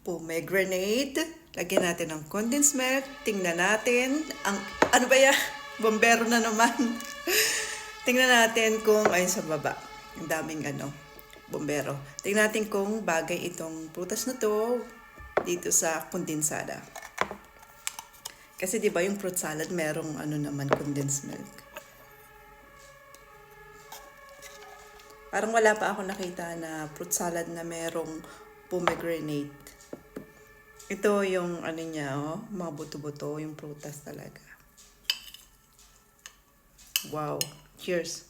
pomegranate. Lagyan natin ng condensed milk. Tingnan natin. Ano ba yan? Bombero na naman. Tingnan natin kung ayun sa baba. Ang daming bombero. Tingnan natin kung bagay itong prutas na to dito sa kondensada. Kasi 'di ba yung fruit salad merong naman condensed milk. Parang wala pa ako nakita na fruit salad na merong pomegranate. Ito yung niya, mga buto-buto, yung prutas talaga. Wow. Cheers.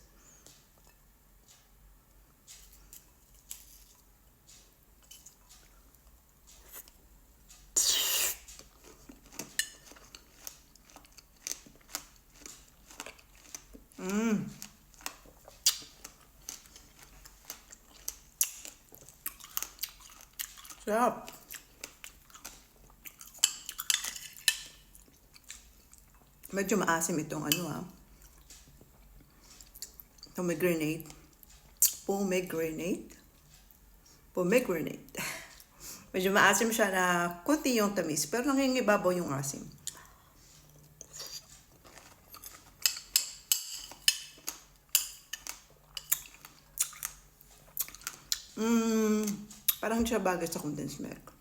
Sarap. Medyo maasim itong pomegranate. Pomegranate. Medyo maasim siya na kunti yung tamis, pero nangingibabaw yung asim. Parang siya bagay sa condensed milk.